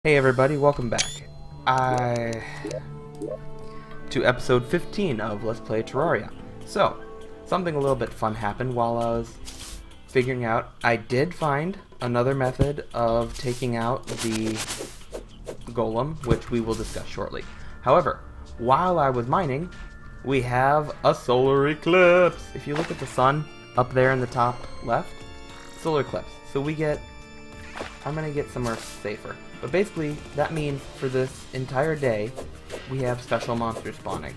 Hey everybody, welcome back. To episode 15 of Let's Play Terraria. So, something a little bit fun happened while I was figuring out. I did find another method of taking out the Golem, which we will discuss shortly. However, while I was mining, we have a solar eclipse. If you look at the sun up there in the top left, solar eclipse. So I'm gonna get somewhere safer. But basically, that means for this entire day, we have special monsters spawning.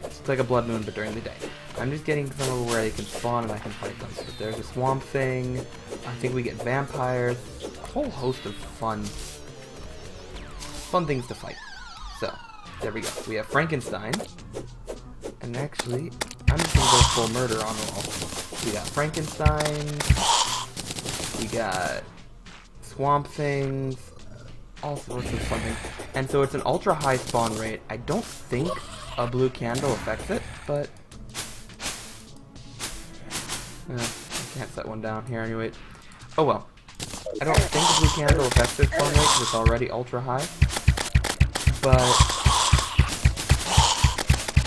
It's like a blood moon, but during the day. I'm just getting somewhere where they can spawn and I can fight them. So there's a swamp thing. I think we get vampires. A whole host of fun things to fight. So, there we go. We have Frankenstein. And actually, I'm just gonna go full murder on them all. We got Frankenstein. We got swamp things, all sorts of fun things. And so it's an ultra high spawn rate. I don't think a blue candle affects it, but I can't set one down here anyway. Oh well. I don't think a blue candle affects its spawn rate because it's already ultra high. But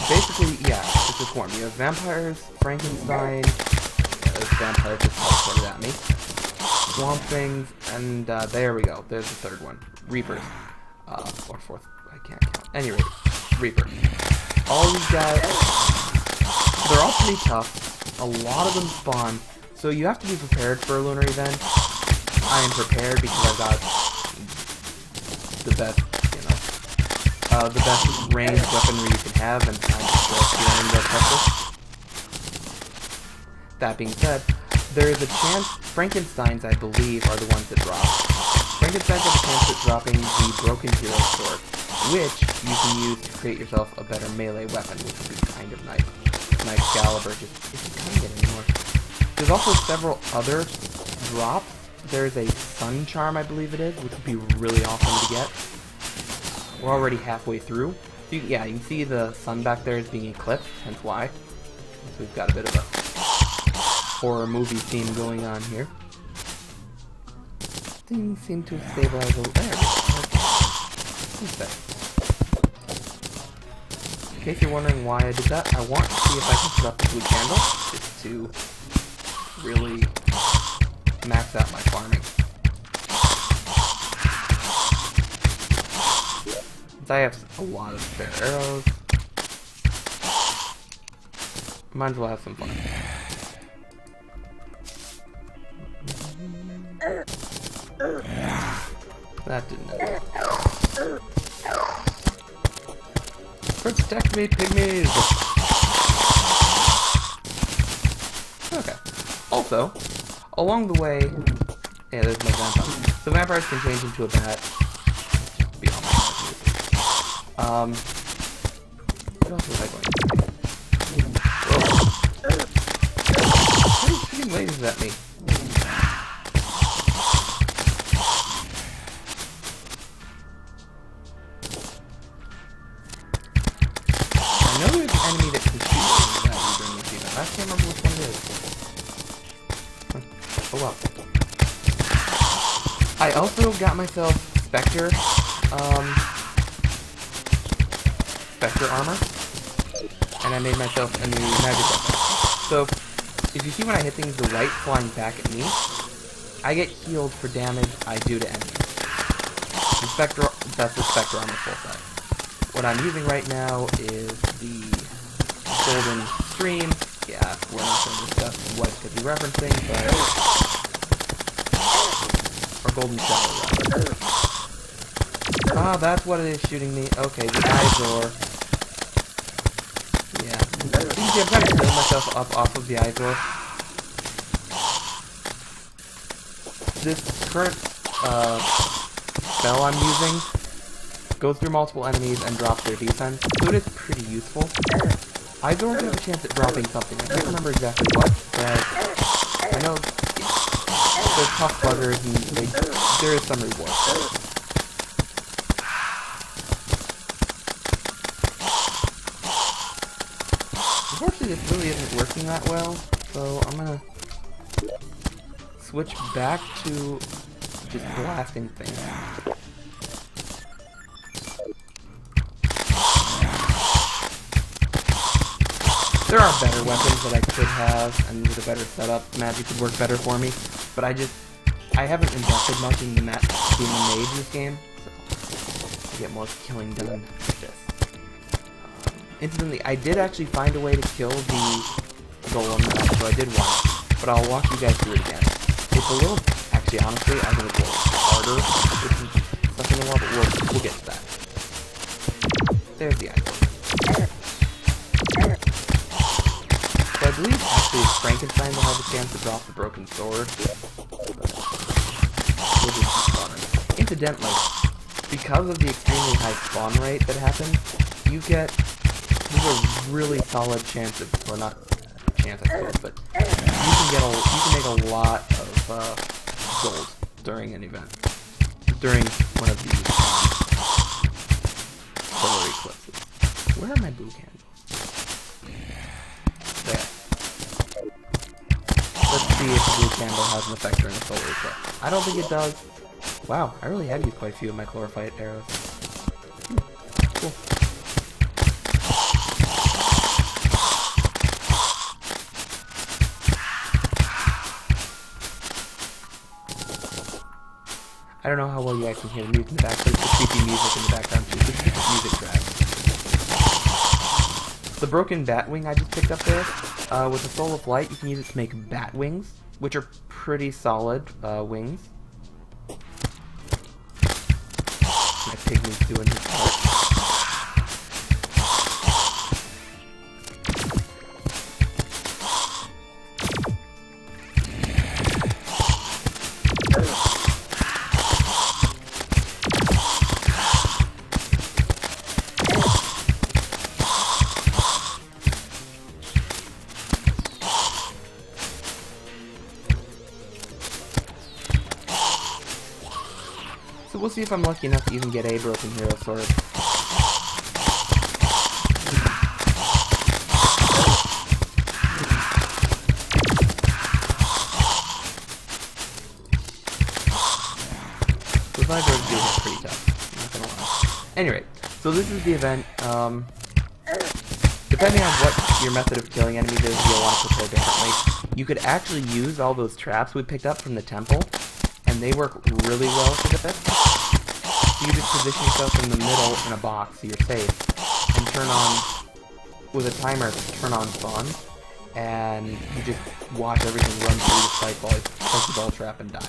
basically, yeah, it's a swarm. You have vampires, Frankenstein, those vampires just teleported at me. Swamp things, and there we go. There's the third one. Reapers. Or fourth. I can't count. Anyway, Reapers. All these guys, they're all pretty tough. A lot of them spawn, so you have to be prepared for a lunar event. I am prepared because I've got the best, the best ranged weaponry you can have, and I'm just feeling the pressure. That being said, there is a chance Frankensteins, I believe, are the ones that drop. Frankensteins have a chance at dropping the Broken Hero Sword, which you can use to create yourself a better melee weapon, which would be kind of nice. An Excalibur just isn't cutting it anymore. There's also several other drops. There's a Sun Charm, I believe it is, which would be really awesome to get. We're already halfway through. So you can see the sun back there is being eclipsed, hence why. So we've got a bit of a horror movie theme going on here. Things seem to have stabilized a little. There we go. In case you're wondering why I did that, I want to see if I can put up the blue candle just to really max out my farming. Since I have a lot of spare arrows, might as well have some fun. That didn't help. Protect me, pygmies! Okay. Also, along the way... Yeah, there's my vampire. So vampires can change into a bat. Be all my what else was I going to say? Whoa. What are you shooting lasers at me? I can't remember which one it is. Oh well. I also got myself Spectre armor, and I made myself a new magic weapon. So, if you see when I hit things, the light flying back at me, I get healed for damage I do to enemies. That's the Spectre armor full set. What I'm using right now is the Golden Stream. Yeah, we're not going to discuss what it could be referencing, but... Or Golden Shadow, rather. Ah, that's what it is shooting me. Okay, the Izor. Yeah. You see, I'm trying to build myself up off of the Izor. This current, spell I'm using goes through multiple enemies and drops their defense, so it is pretty useful. Izor has a chance at dropping something. I can't remember exactly what, but I know they're tough buggers and there is some reward. Unfortunately, this really isn't working that well, so I'm gonna switch back to just blasting things. There are better weapons that I could have, and with a better setup, magic could work better for me. But I haven't invested much in being a mage in this game, so I get more killing done with this. Incidentally, I did actually find a way to kill the Golem, so I did once, but I'll walk you guys through it again. It's a little, actually, honestly, I think it's a little harder with some stuff in the wall, but we'll get to that. There's the item. So I believe actually it's Frankenstein that has a chance to drop the broken sword. We'll just keep spawning. Incidentally, because of the extremely high spawn rate that happens, there's a really solid chance of, or not chance I suppose, but you can make a lot of gold during an event. During one of these solar eclipses. Where are my blue candles? There. Let's see if the blue candle has an effect during a solar eclipse. I don't think it does. Wow, I really have used quite a few of my chlorophyte arrows. Cool. I don't know how well you guys can hear the music in the back, but it's the creepy music in the background too. This is just a music track. The broken bat wing I just picked up there, with the Soul of Light, you can use it to make bat wings, which are pretty solid wings. My pygmy's doing his part. So we'll see if I'm lucky enough to even get a broken hero sword. The Viper is pretty tough, not gonna lie. Anyway, so this is the event. Depending on what your method of killing enemies is, you'll want to prepare differently. You could actually use all those traps we picked up from the temple, and they work really well for this. So you just position yourself in the middle in a box so you're safe, and turn on, with a timer, turn on spawn, and you just watch everything run through the spike ball, touch the ball trap, and die.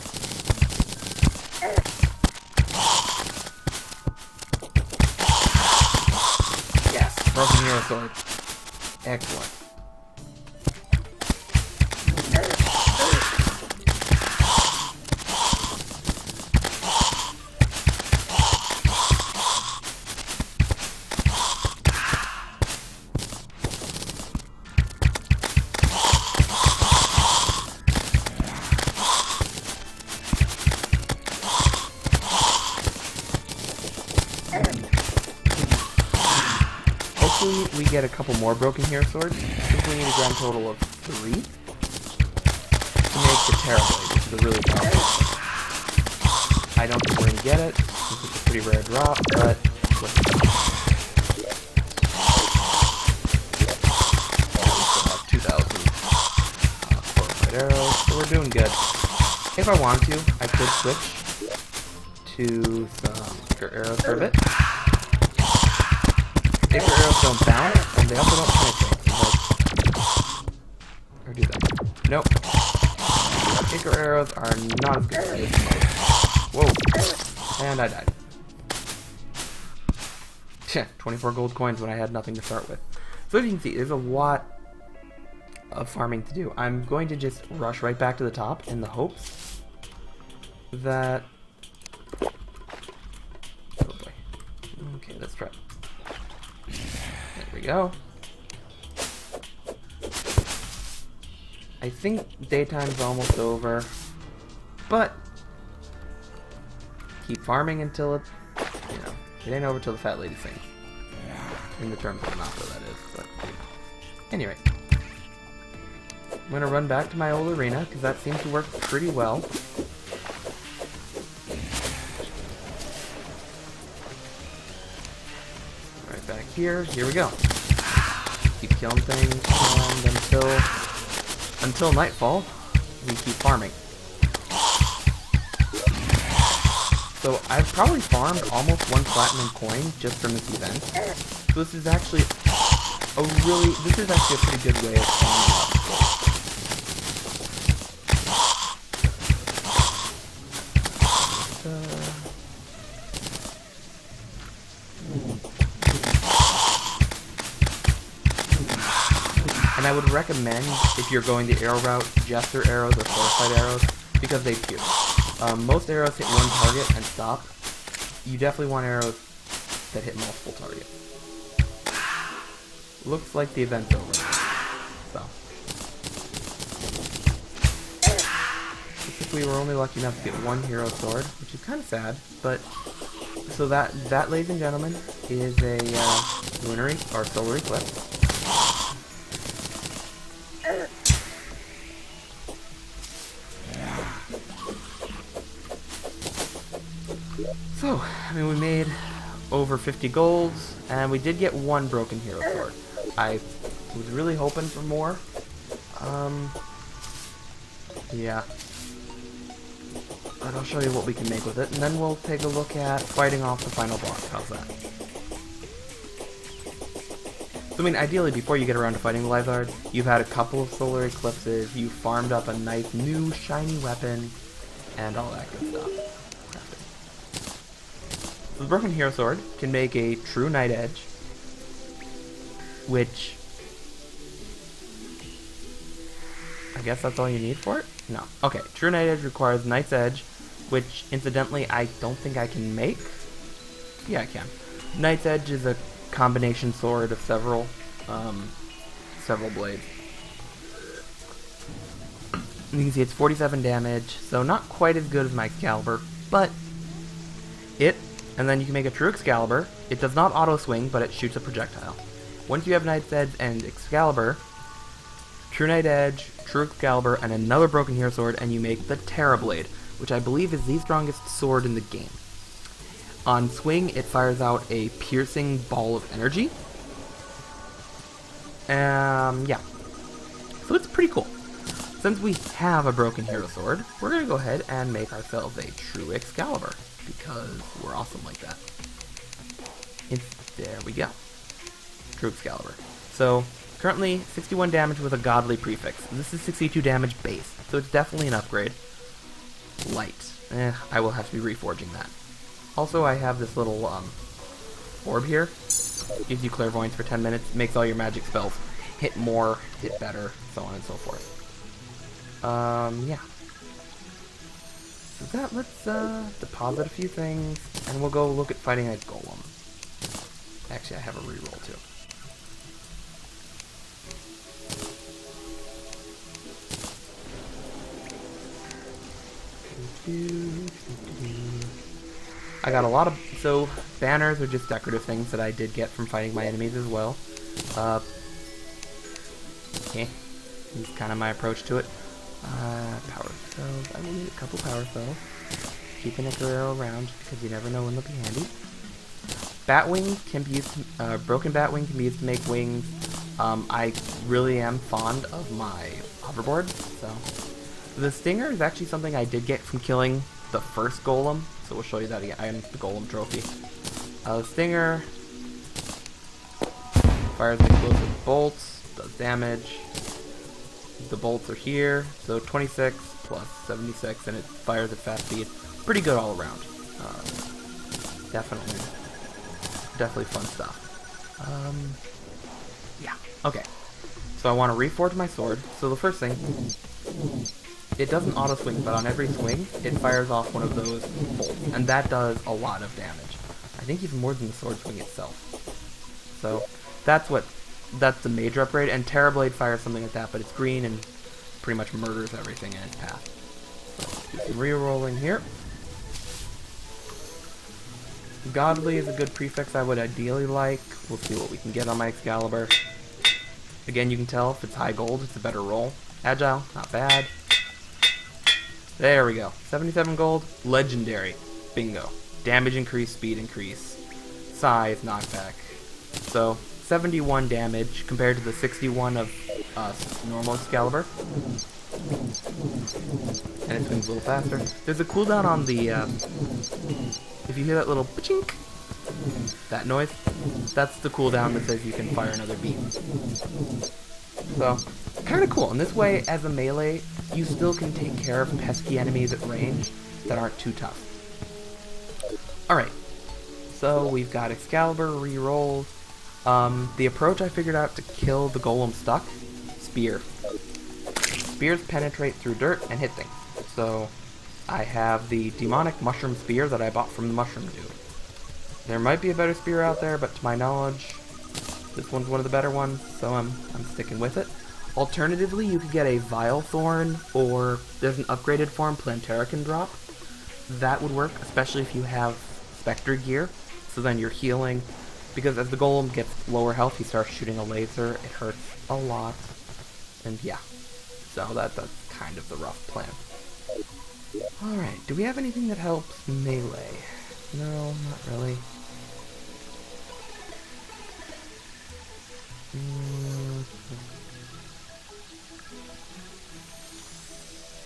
Yes, broken hero sword. Excellent. Hopefully we get a couple more broken hero swords. I think we need a grand total of 3 to make the Terraria, which is a really powerful one. I don't think we're going to get it, since it's a pretty rare drop, but let's go. We still have 2,000 chlorophyte arrows, so we're doing good. If I want to, I could switch to some bigger arrows for a bit. Bigger arrows don't bounce, and they also don't penetrate. Or do they? Nope. Bigger arrows are not as good as this mode. Whoa. And I died. 24 gold coins when I had nothing to start with. So as you can see, there's a lot of farming to do. I'm going to just rush right back to the top in the hopes that... Oh boy. Okay, let's try. There we go. I think daytime's almost over, but keep farming until it, it ain't over till the fat lady sings. In the terms of Monaco, that is. But anyway, I'm gonna run back to my old arena because that seems to work pretty well. back here. Here we go. Keep killing things, and until nightfall, we keep farming. So I've probably farmed almost 1 platinum coin just from this event. So this is actually a pretty good way of farming up. And I would recommend, if you're going the arrow route, Jester arrows or fortified arrows, because they pierce. Most arrows hit one target and stop. You definitely want arrows that hit multiple targets. Looks like the event's over. So. Looks like we were only lucky enough to get 1 hero sword, which is kind of sad, but... So that, ladies and gentlemen, is a lunary, or solar eclipse. So, I mean, we made over 50 golds, and we did get 1 broken hero sword. I was really hoping for more. Yeah. But I'll show you what we can make with it, and then we'll take a look at fighting off the final boss. How's that? So, I mean, ideally, before you get around to fighting the Lizard, you've had a couple of solar eclipses, you've farmed up a nice new shiny weapon, and all that good stuff. So the Broken Hero Sword can make a true Night Edge, which... I guess that's all you need for it? No. Okay, true Night Edge requires Night's Edge, which, incidentally, I don't think I can make. Yeah, I can. Night's Edge is a combination sword of several blades. And you can see it's 47 damage, so not quite as good as my Excalibur, but and then you can make a true Excalibur. It does not auto-swing, but it shoots a projectile. Once you have Knight's Edge and Excalibur, True Night Edge, True Excalibur, and another Broken Hero Sword, and you make the Terrablade, which I believe is the strongest sword in the game. On swing, it fires out a piercing ball of energy. Yeah. So it's pretty cool. Since we have a Broken Hero Sword, we're going to go ahead and make ourselves a True Excalibur, because we're awesome like that. There we go. True Excalibur. So, currently 61 damage with a godly prefix. This is 62 damage base, so it's definitely an upgrade. Light. I will have to be reforging that. Also, I have this little orb here. Gives you clairvoyance for 10 minutes, makes all your magic spells hit more, hit better, so on and so forth. Yeah. So that, let's deposit a few things, and we'll go look at fighting a Golem. Actually, I have a reroll too. I got a lot of, so banners are just decorative things that I did get from fighting my enemies as well. Okay, this is kind of my approach to it. Power cells, I will need a couple power cells. Keeping a Guerrero around because you never know when they'll be handy. Batwing can be used to, broken Batwing can be used to make wings. I really am fond of my hoverboard, so. The Stinger is actually something I did get from killing the first Golem, so we'll show you that again. I am the Golem trophy. The Stinger fires explosive bolts, does damage. The bolts are here, so 26 plus 76, and it fires at fast speed. Pretty good all around. Definitely fun stuff. Yeah, okay. So I want to reforge my sword. So the first thing, it doesn't auto-swing, but on every swing, it fires off one of those bolts, and that does a lot of damage. I think even more than the sword swing itself. So that's the major upgrade, and Terrablade fires something like that, but it's green and pretty much murders everything in its path. So let's do some re-rolling here. Godly is a good prefix I would ideally like. We'll see what we can get on my Excalibur. Again, you can tell if it's high gold, it's a better roll. Agile, not bad. There we go. 77 gold, legendary. Bingo. Damage increase, speed increase, size, knockback. So 71 damage compared to the 61 of normal Excalibur. And it swings a little faster. There's a cooldown on the, if you hear that little chink, that noise, that's the cooldown that says you can fire another beam. So, kind of cool. And this way, as a melee, you still can take care of pesky enemies at range that aren't too tough. Alright, so we've got Excalibur, rerolls. The approach I figured out to kill the golem stuck, spear. Spears penetrate through dirt and hit things. So, I have the demonic mushroom spear that I bought from the mushroom dude. There might be a better spear out there, but to my knowledge, this one's one of the better ones, so I'm sticking with it. Alternatively, you could get a Vile Thorn, or there's an upgraded form Plantera can drop. That would work, especially if you have Spectre gear, so then you're healing, because as the golem gets lower health, he starts shooting a laser, it hurts a lot, and yeah. So that's kind of the rough plan. Alright, do we have anything that helps melee? No, not really.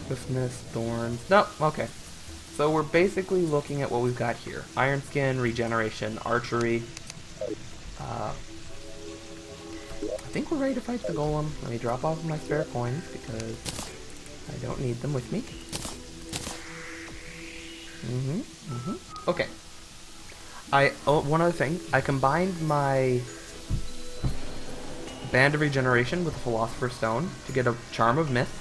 Swiftness, thorns. Nope, okay. So we're basically looking at what we've got here. Iron Skin, regeneration, archery. I think we're ready to fight the golem. Let me drop off my spare coins because I don't need them with me. Okay. One other thing. I combined my Band of Regeneration with the Philosopher's Stone to get a Charm of Myth.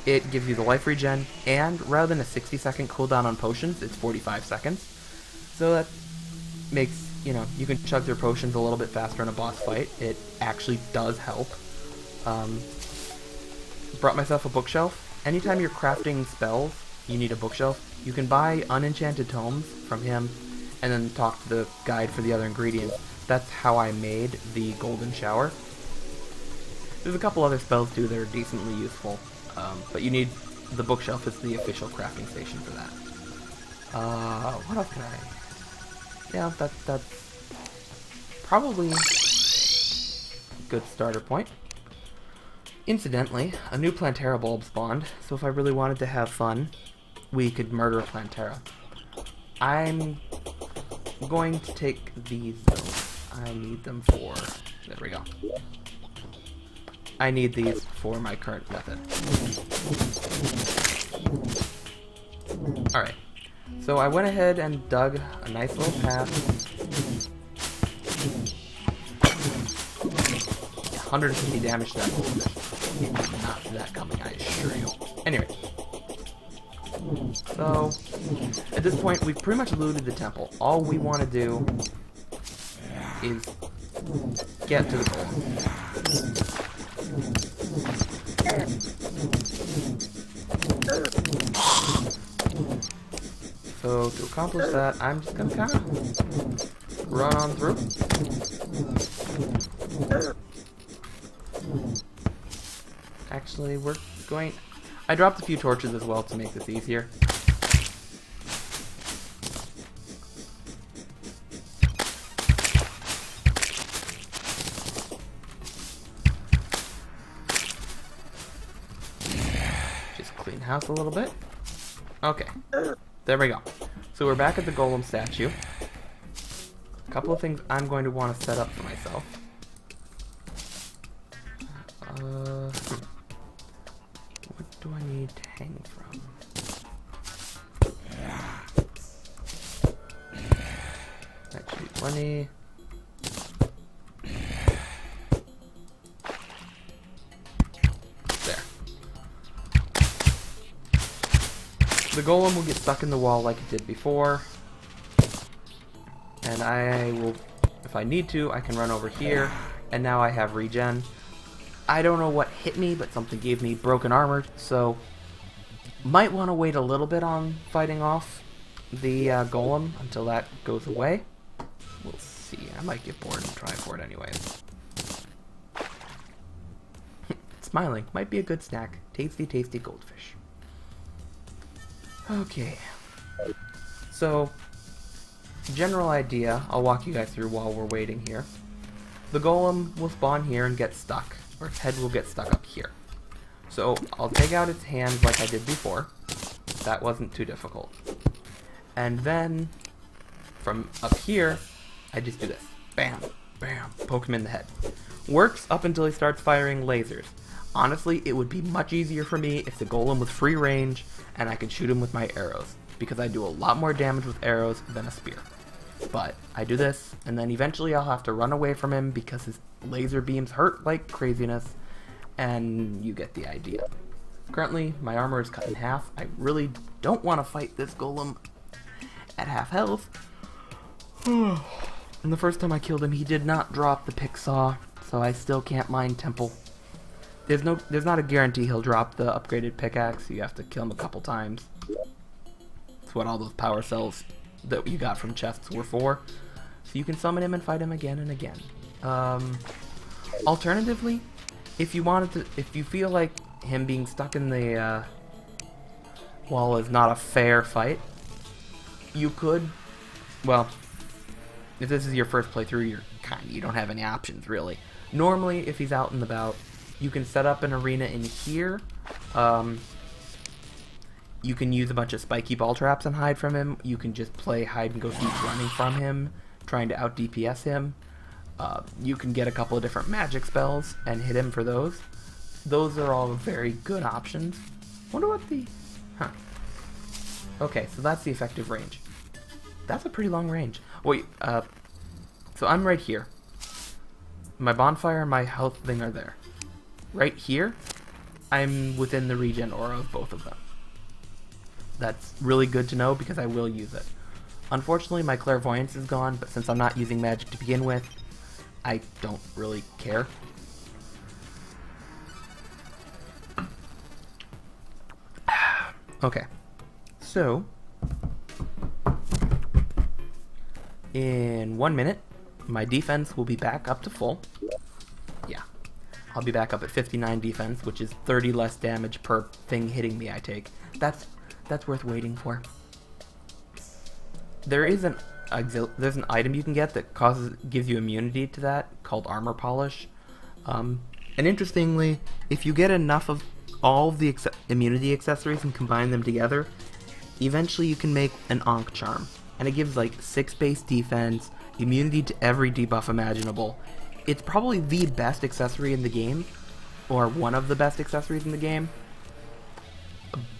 It gives you the life regen, and rather than a 60-second cooldown on potions, it's 45 seconds. So that makes, you know, you can chug through potions a little bit faster in a boss fight. It actually does help. Brought myself a bookshelf. Anytime you're crafting spells, you need a bookshelf. You can buy unenchanted tomes from him, and then talk to the guide for the other ingredients. That's how I made the golden shower. There's a couple other spells too that are decently useful, but you need the bookshelf is the official crafting station for that. What else can I? Yeah, that's probably a good starter point. Incidentally, a new Plantera bulb spawned, so if I really wanted to have fun, we could murder a Plantera. I'm going to take these though. I need them for... There we go. I need these for my current method. Alright. So I went ahead and dug a nice little path. 150 damage to that goldfish. Not that coming, I assure you. Anyway. So, at this point, we've pretty much looted the temple. All we want to do is get to the golem. So, to accomplish that, I'm just gonna kind of run on through. Actually, we're going... I dropped a few torches as well to make this easier. Just clean house a little bit. Okay, there we go. So we're back at the golem statue. A couple of things I'm going to want to set up for myself. What do I need to hang from? That should be plenty. There. The golem will get stuck in the wall like it did before. And I will, if I need to, I can run over here. And now I have regen. I don't know what hit me, but something gave me broken armor, so might want to wait a little bit on fighting off the golem until that goes away. We'll see. I might get bored and try for it anyways. Smiling. Might be a good snack. Tasty, tasty goldfish. Okay. So, general idea, I'll walk you guys through while we're waiting here. the golem will spawn here and get stuck, or its head will get stuck up here. So I'll take out its hands like I did before. That wasn't too difficult. And then from up here, I just do this. Bam, bam, poke him in the head. Works up until he starts firing lasers. Honestly, it would be much easier for me if the golem was free range and I could shoot him with my arrows, because I do a lot more damage with arrows than a spear. But I do this, and then eventually I'll have to run away from him because his laser beams hurt like craziness, and you get the idea. Currently, my armor is cut in half. I really don't want to fight this golem at half health. And the first time I killed him, he did not drop the pick saw, so I still can't mine temple. There's not a guarantee he'll drop the upgraded pickaxe. You have to kill him a couple times. That's what all those power cells that you got from chests were for. So you can summon him and fight him again and again. Alternatively, if you feel like him being stuck in the wall is not a fair fight, you could, well, if this is your first playthrough, you don't have any options really. Normally, if he's out and about, you can set up an arena in here. You can use a bunch of spiky ball traps and hide from him. You can just play hide and go seek running from him, trying to out DPS him. You can get a couple of different magic spells and hit him for those. Those are all very good options. Wonder what the... Okay, so that's the effective range. That's a pretty long range. Wait, so I'm right here. My bonfire and my health thing are there. Right here, I'm within the regen aura of both of them. That's really good to know because I will use it. Unfortunately, my clairvoyance is gone, but since I'm not using magic to begin with, I don't really care. Okay, so in 1 minute, my defense will be back up to full. Yeah, I'll be back up at 59 defense, which is 30 less damage per thing hitting me I take. That's worth waiting for. There's an item you can get that gives you immunity to that, called armor polish. And interestingly, if you get enough of all of the immunity accessories and combine them together, eventually you can make an Ankh charm, and it gives like 6 base defense, immunity to every debuff imaginable. It's probably the best accessory in the game, or one of the best accessories in the game,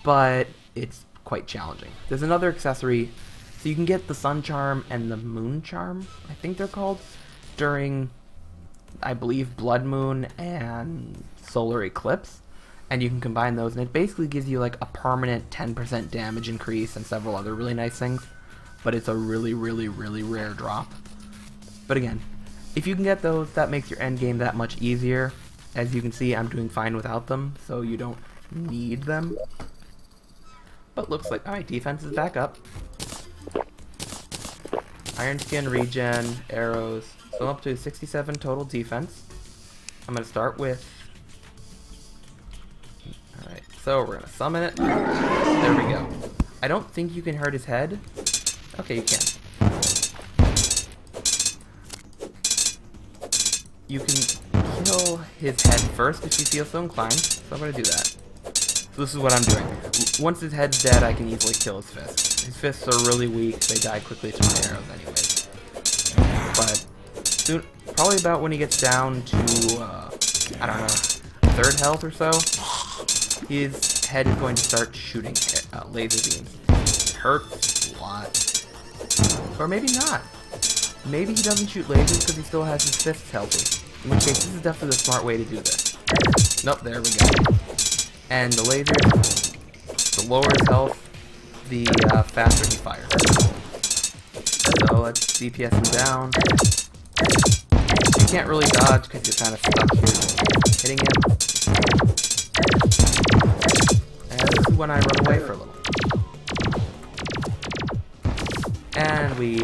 but it's quite challenging. There's another accessory, so you can get the sun charm and the moon charm, I think they're called, during, I believe, blood moon and solar eclipse, and you can combine those, and it basically gives you like a permanent 10% damage increase and several other really nice things, but it's a really, really, really rare drop. But again, if you can get those, that makes your end game that much easier. As you can see, I'm doing fine without them, so you don't need them. But looks like, alright, defense is back up. Iron skin, regen, arrows. So I'm up to 67 total defense. I'm going to start with... Alright, so we're going to summon it. There we go. I don't think you can hurt his head. Okay, you can. You can kill his head first if you feel so inclined, so I'm going to do that. So this is what I'm doing. Once his head's dead, I can easily kill his fists. His fists are really weak, they die quickly to my arrows anyways. But soon, probably about when he gets down to, I don't know, 3rd health or so, his head is going to start shooting laser beams. It hurts a lot. Or maybe not. Maybe he doesn't shoot lasers because he still has his fists healthy. In which case, this is definitely the smart way to do this. Nope, there we go. And the lasers, the lower his health, the faster he fires. So let's DPS him down. You can't really dodge because you're kind of stuck here hitting him. And this is when I run away for a little. And we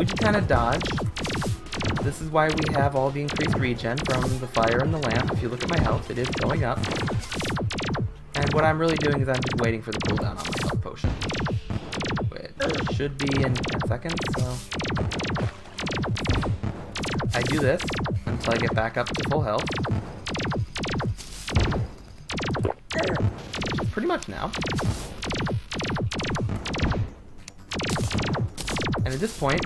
just kind of dodge. This is why we have all the increased regen from the fire and the lamp. If you look at my health, it is going up. And what I'm really doing is I'm just waiting for the cooldown on my health potion. Which should be in 10 seconds, so... I do this until I get back up to full health. Which is pretty much now. And at this point,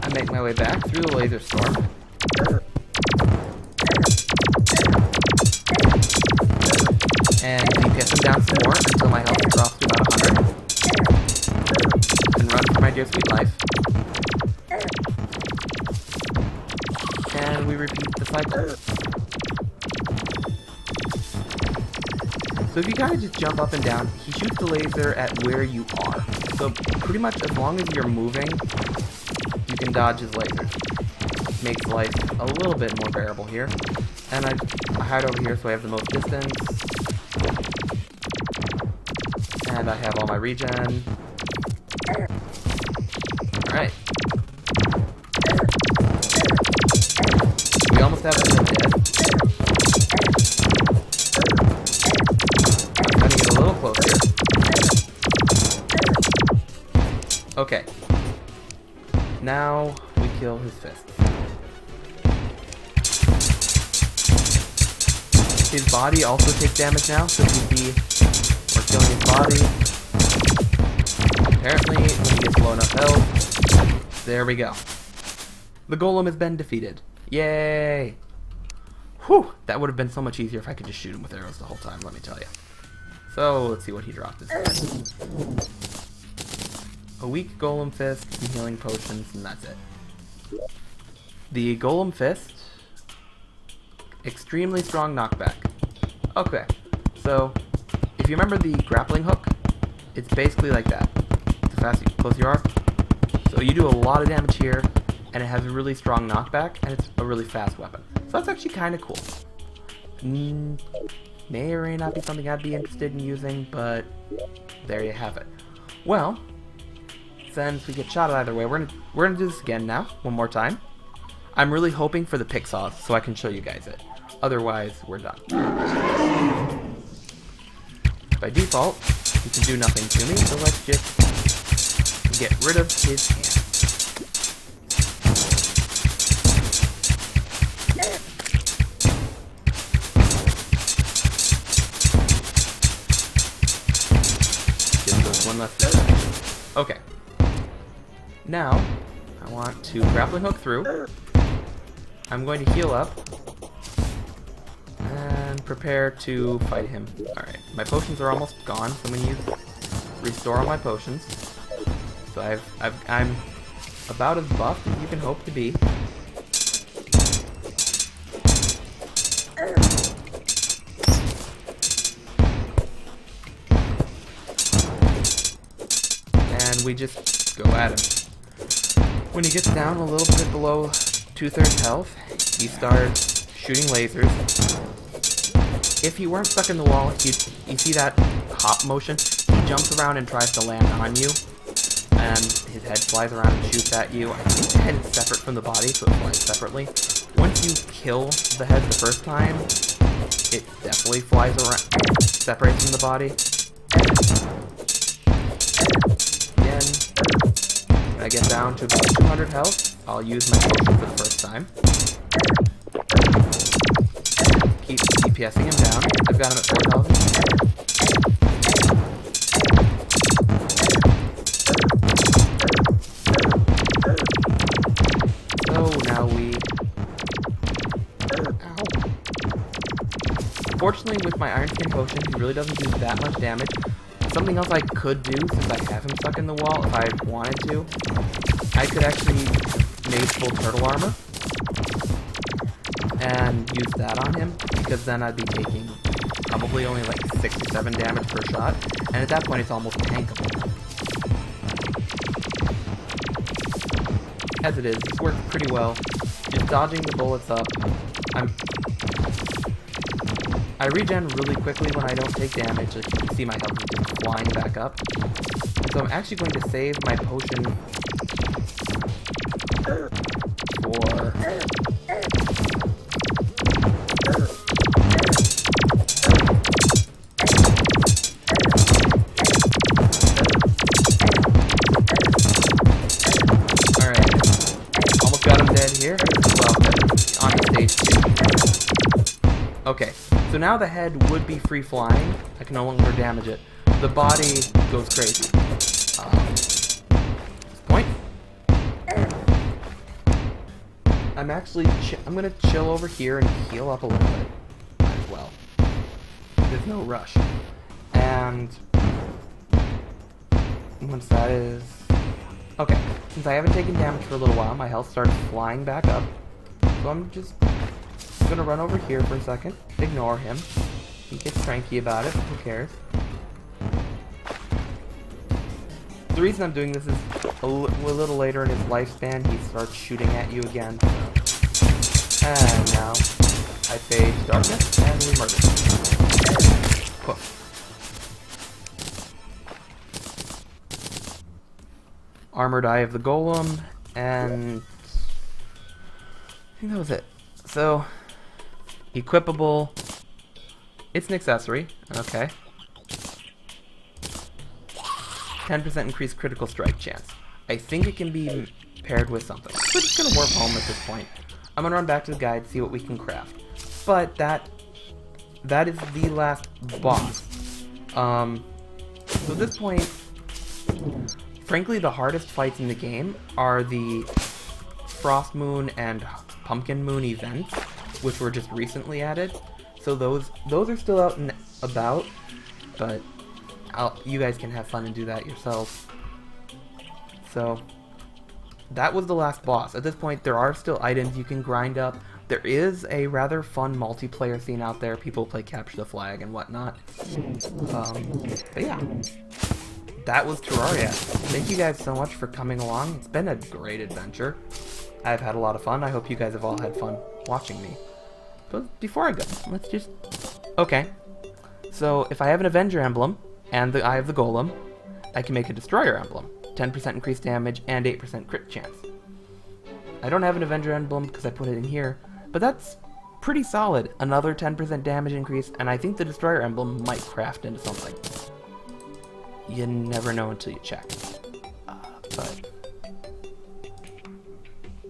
I make my way back through the laser storm. And DPS him down some more until my health drops to about 100. And run for my dear sweet life. And we repeat the cycle. So if you kind of just jump up and down, he shoots the laser at where you are. So pretty much as long as you're moving, you can dodge his lasers. Makes life a little bit more bearable here. And I hide over here so I have the most distance. And I have all my regen. Alright. We almost have him dead. I'm cutting it a little closer. Okay. Now we kill his fists. His body also takes damage now, so you see we're killing his body. Apparently, when he gets low enough health, there we go. The golem has been defeated. Yay! Whew! That would have been so much easier if I could just shoot him with arrows the whole time, let me tell you. So, let's see what he dropped this time. A weak golem fist, some healing potions, and that's it. The golem fist, extremely strong knockback. Okay, so if you remember the grappling hook, it's basically like that. The faster you close you are. So you do a lot of damage here, and it has a really strong knockback, and it's a really fast weapon. So that's actually kind of cool. May or may not be something I'd be interested in using, but there you have it. Well, since we get shot either way, we're gonna do this again now, one more time. I'm really hoping for the pick saws so I can show you guys it. Otherwise, we're done. By default, he can do nothing to me, so let's just get rid of his hand. Gives us one left to okay. Now, I want to grappling hook through. I'm going to heal up and prepare to fight him. Alright, my potions are almost gone, so I'm going to use restore all my potions. So I'm about as buffed as you can hope to be. And we just go at him. When he gets down a little bit below 2/3 health, he starts shooting lasers. If he weren't stuck in the wall, you see that hop motion? He jumps around and tries to land on you, and his head flies around and shoots at you. I think the head is separate from the body, so it flies separately. Once you kill the head the first time, it definitely flies around, separates from the body. Again, when I get down to about 200 health, I'll use my potion for the first time. Keep DPSing him down. I've got him at 4,000. So now we... Ow. Unfortunately, with my Iron Skin potion, he really doesn't do that much damage. Something else I could do, since I have him stuck in the wall, if I wanted to, I could actually make full turtle armor and use that on him, because then I'd be taking probably only like 6 or 7 damage per shot, and at that point it's almost tankable. As it is, this works pretty well. Just dodging the bullets up. I regen really quickly when I don't take damage. Like you can see, my health is just flying back up. And so I'm actually going to save my potion for... Alright. Almost got him dead. here. Well, on the stage 2. Okay, so now the head would be free flying. I can no longer damage it. The body goes crazy. This point. I'm actually I'm gonna chill over here and heal up a little bit as well. There's no rush. And once that is okay, since I haven't taken damage for a little while, my health starts flying back up. So I'm just gonna run over here for a second. Ignore him. He gets cranky about it. Who cares? The reason I'm doing this is a little later in his lifespan, he starts shooting at you again. So. And now I fade darkness and we murder. Poof. Armored Eye of the Golem, and I think that was it. So, equipable. It's an accessory. Okay. 10% increased critical strike chance. I think it can be paired with something. We're just gonna warp home at this point. I'm gonna run back to the guide, see what we can craft. But that is the last boss. So at this point, frankly, the hardest fights in the game are the Frost Moon and Pumpkin Moon events, which were just recently added. So those are still out and about, but you guys can have fun and do that yourselves. So that was the last boss. At this point, there are still items you can grind up. There is a rather fun multiplayer scene out there. People play Capture the Flag and whatnot. But yeah, that was Terraria. Thank you guys so much for coming along. It's been a great adventure. I've had a lot of fun. I hope you guys have all had fun watching me. But before I go, let's just... Okay. So if I have an Avenger emblem and the Eye of the Golem, I can make a Destroyer emblem. 10% increased damage and 8% crit chance. I don't have an Avenger emblem because I put it in here, but that's pretty solid. Another 10% damage increase, and I think the Destroyer emblem might craft into something. You never know until you check. But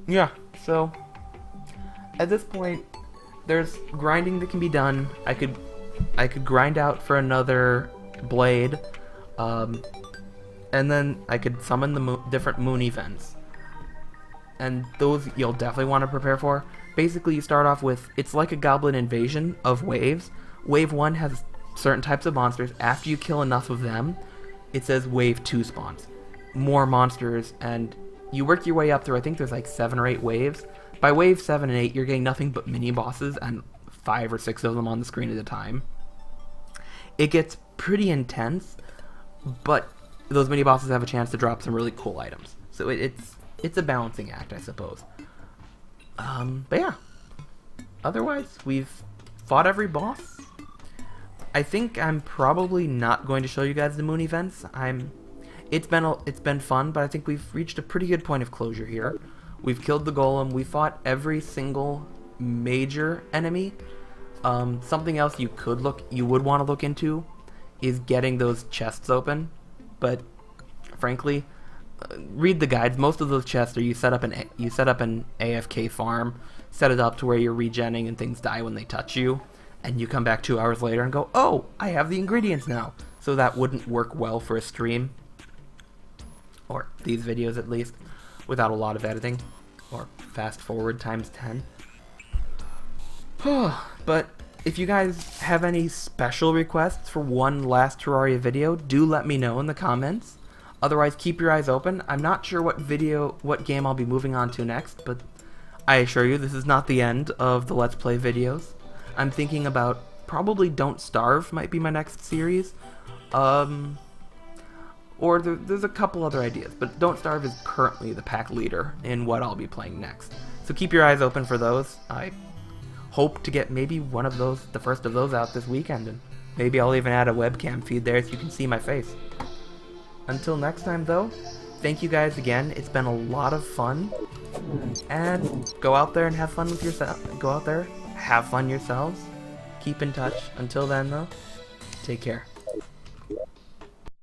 yeah, so at this point, there's grinding that can be done. I could grind out for another blade, and then I could summon the different moon events, and those you'll definitely want to prepare for. Basically, you start off with, it's like a goblin invasion of waves. Wave 1 has certain types of monsters. After you kill enough of them, it says Wave 2 spawns. More monsters, and you work your way up through, I think there's like 7 or 8 waves. By Wave 7 and 8, you're getting nothing but mini-bosses, and 5 or 6 of them on the screen at a time. It gets pretty intense, but those mini-bosses have a chance to drop some really cool items. So it's a balancing act, I suppose. But yeah. Otherwise, we've fought every boss. I think I'm probably not going to show you guys the moon events. It's been fun, but I think we've reached a pretty good point of closure here. We've killed the golem. We fought every single major enemy. Something else you would want to look into is getting those chests open. But frankly, read the guides. Most of those chests are you set up an AFK farm, set it up to where you're regenning and things die when they touch you, and you come back 2 hours later and go, oh, I have the ingredients now. So that wouldn't work well for a stream, or these videos at least, without a lot of editing, or fast forward times 10. But if you guys have any special requests for one last Terraria video, do let me know in the comments. Otherwise, keep your eyes open. I'm not sure what game I'll be moving on to next, but I assure you this is not the end of the Let's Play videos. I'm thinking about probably Don't Starve might be my next series. Or there's a couple other ideas, but Don't Starve is currently the pack leader in what I'll be playing next. So keep your eyes open for those. I hope to get maybe one of those, the first of those out this weekend, and maybe I'll even add a webcam feed there so you can see my face. Until next time though, thank you guys again. It's been a lot of fun, and go out there and have fun with yourself. Go out there, have fun yourselves. Keep in touch. Until then though, take care.